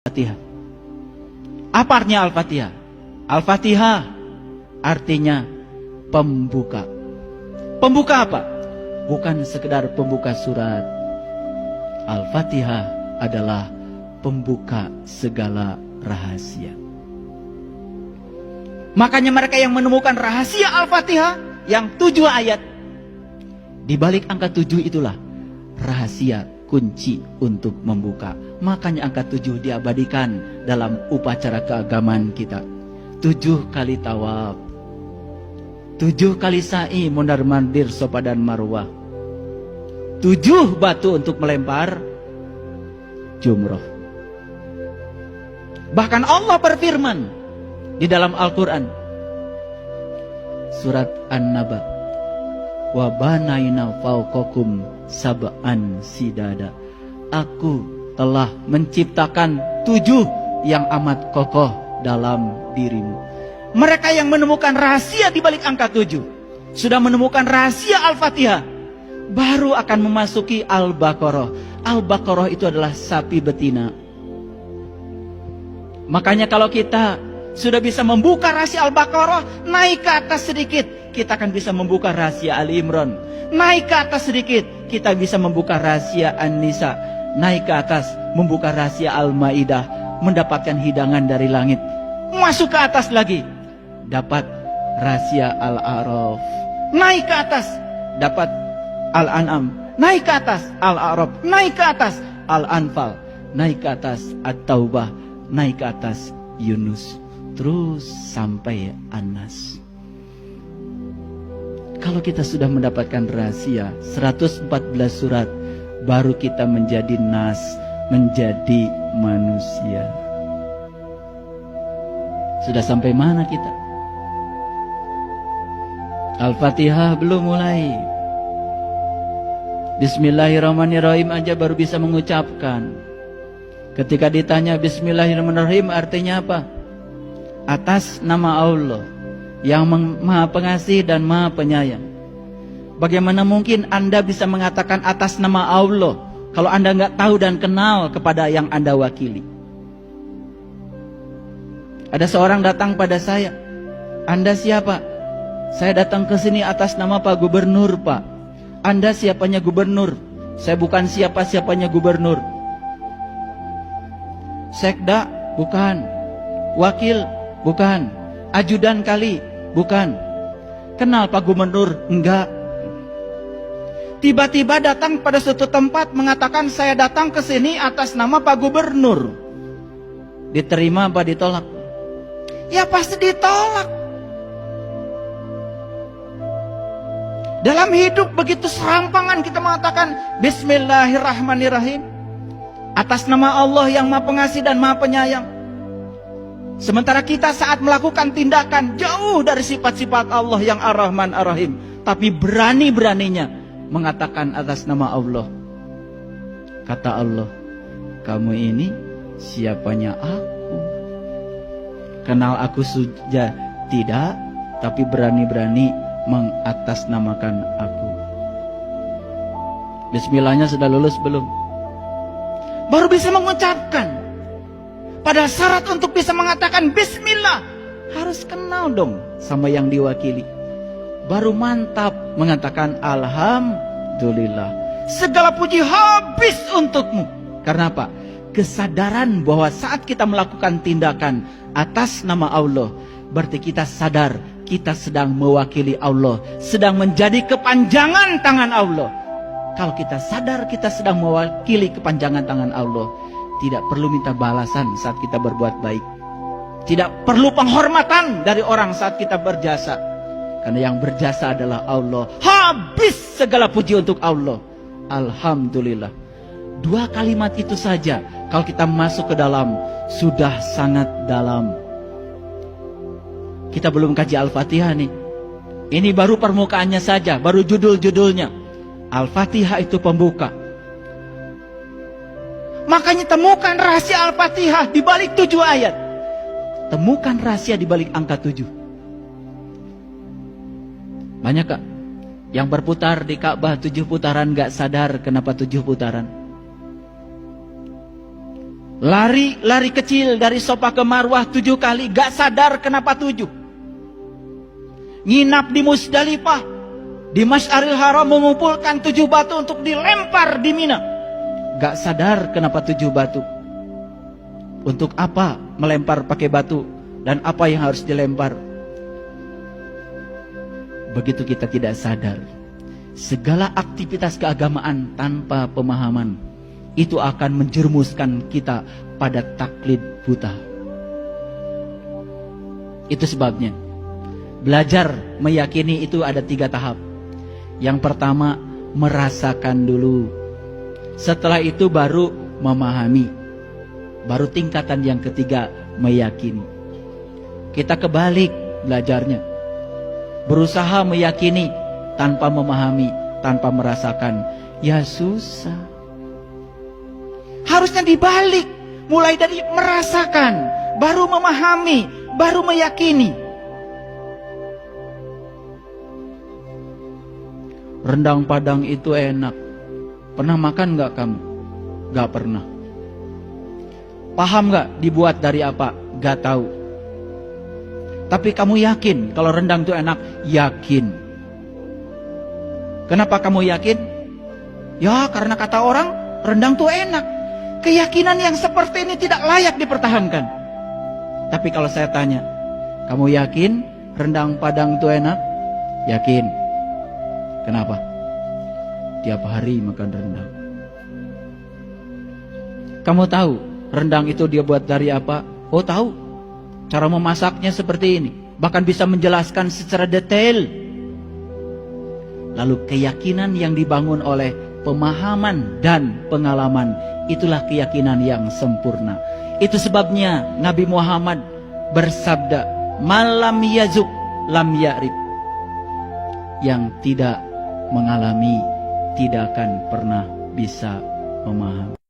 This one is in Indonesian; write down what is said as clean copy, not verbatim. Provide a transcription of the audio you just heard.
Al-Fatihah. Apa artinya Al-Fatihah? Al-Fatihah artinya pembuka. Pembuka apa? Bukan sekedar pembuka surat. Al-Fatihah adalah pembuka segala rahasia. Makanya mereka yang menemukan rahasia Al-Fatihah yang 7 ayat, di balik angka 7 itulah rahasia kunci untuk membuka. Makanya angka 7 diabadikan dalam upacara keagamaan kita. 7 kali tawaf, 7 kali sa'i mondar mandir Safa dan Marwah, 7 batu untuk melempar jumroh. Bahkan Allah berfirman di dalam Al-Quran, surat An-Naba, wa banaina fauqakum sab'an sidada. Aku telah menciptakan 7 yang amat kokoh dalam dirimu. Mereka yang menemukan rahasia di balik angka 7 sudah menemukan rahasia Al-Fatihah, baru akan memasuki Al-Baqarah. Al-Baqarah itu adalah sapi betina. Makanya kalau kita sudah bisa membuka rahasia Al-Baqarah, naik ke atas sedikit, kita akan bisa membuka rahasia Ali Imran. Naik ke atas sedikit, kita bisa membuka rahasia An-Nisa. Naik ke atas, membuka rahasia Al-Maidah, mendapatkan hidangan dari langit. Masuk ke atas lagi, dapat rahasia Al-A'raf. Naik ke atas, dapat Al-An'am. Naik ke atas Al-A'raf. Naik ke atas Al-Anfal. Naik ke atas At-Taubah. Naik ke atas Yunus. Terus sampai An-Nas. Kalau kita sudah mendapatkan rahasia 114 surat, baru kita menjadi nas, menjadi manusia. Sudah sampai mana kita? Al-Fatihah belum mulai. Bismillahirrahmanirrahim aja baru bisa mengucapkan. Ketika ditanya Bismillahirrahmanirrahim artinya apa? Atas nama Allah yang Maha Pengasih dan Maha Penyayang. Bagaimana mungkin Anda bisa mengatakan atas nama Allah kalau Anda nggak tahu dan kenal kepada yang Anda wakili? Ada seorang datang pada saya, Anda siapa? Saya datang ke sini atas nama Pak Gubernur, Pak. Anda siapanya gubernur? Saya bukan siapa-siapanya gubernur. Sekda? Bukan. Wakil? Bukan. Ajudan kali? Bukan. Kenal Pak Gubernur? Enggak. Tiba-tiba datang pada suatu tempat mengatakan saya datang ke sini atas nama Pak Gubernur. Diterima apa ditolak? Ya pasti ditolak. Dalam hidup begitu serampangan kita mengatakan Bismillahirrahmanirrahim atas nama Allah yang Maha Pengasih dan Maha Penyayang. Sementara kita saat melakukan tindakan jauh dari sifat-sifat Allah yang Ar-Rahman Ar-Rahim, tapi berani-beraninya mengatakan atas nama Allah. Kata Allah, kamu ini siapanya aku? Kenal aku sudah tidak, tapi berani-berani mengatasnamakan aku. Bismillahnya sudah lulus belum? Baru bisa mengucapkan. Padahal syarat untuk bisa mengatakan Bismillah harus kenal dong sama yang diwakili. Baru mantap mengatakan Alhamdulillah. Segala puji habis untukmu. Karena apa? Kesadaran bahwa saat kita melakukan tindakan atas nama Allah, berarti kita sadar kita sedang mewakili Allah, sedang menjadi kepanjangan tangan Allah. Kalau kita sadar kita sedang mewakili kepanjangan tangan Allah, tidak perlu minta balasan saat kita berbuat baik. Tidak perlu penghormatan dari orang saat kita berjasa. Karena yang berjasa adalah Allah. Habis segala puji untuk Allah. Alhamdulillah. 2 kalimat itu saja, kalau kita masuk ke dalam, sudah sangat dalam. Kita belum kaji Al-Fatihah nih. Ini baru permukaannya saja, baru judul-judulnya. Al-Fatihah itu pembuka. Makanya temukan rahasia Al-Fatihah di balik 7 ayat. Temukan rahasia di balik angka 7. Banyak kak yang berputar di Ka'bah 7 putaran gak sadar kenapa 7 putaran. Lari kecil dari Sofa ke Marwah 7 kali, gak sadar kenapa 7. Nginap di Musdalifah, di Masy'aril Haram, mengumpulkan 7 batu untuk dilempar di Mina. Gak sadar kenapa 7 batu. Untuk apa melempar pakai batu, dan apa yang harus dilempar? Begitu kita tidak sadar, segala aktivitas keagamaan tanpa pemahaman itu akan menjerumuskan kita pada taklid buta. Itu sebabnya belajar meyakini itu ada 3 tahap. Yang pertama, merasakan dulu. Setelah itu baru memahami. Baru tingkatan yang ketiga, meyakini. Kita kebalik belajarnya. Berusaha meyakini tanpa memahami, tanpa merasakan. Ya susah. Harusnya dibalik. Mulai dari merasakan, baru memahami, baru meyakini. Rendang Padang itu enak. Pernah makan gak kamu? Gak pernah. Paham gak dibuat dari apa? Gak tahu. Tapi kamu yakin kalau rendang itu enak? Yakin. Kenapa kamu yakin? Ya karena kata orang rendang itu enak. Keyakinan yang seperti ini tidak layak dipertahankan. Tapi kalau saya tanya, kamu yakin rendang Padang itu enak? Yakin. Kenapa? Tiap hari makan rendang. Kamu tahu rendang itu dia buat dari apa? Oh tahu. Cara memasaknya seperti ini. Bahkan bisa menjelaskan secara detail. Lalu keyakinan yang dibangun oleh pemahaman dan pengalaman, itulah keyakinan yang sempurna. Itu sebabnya Nabi Muhammad bersabda, malam yazuk lam ya'rif. Yang tidak mengalami tidak akan pernah bisa memahami.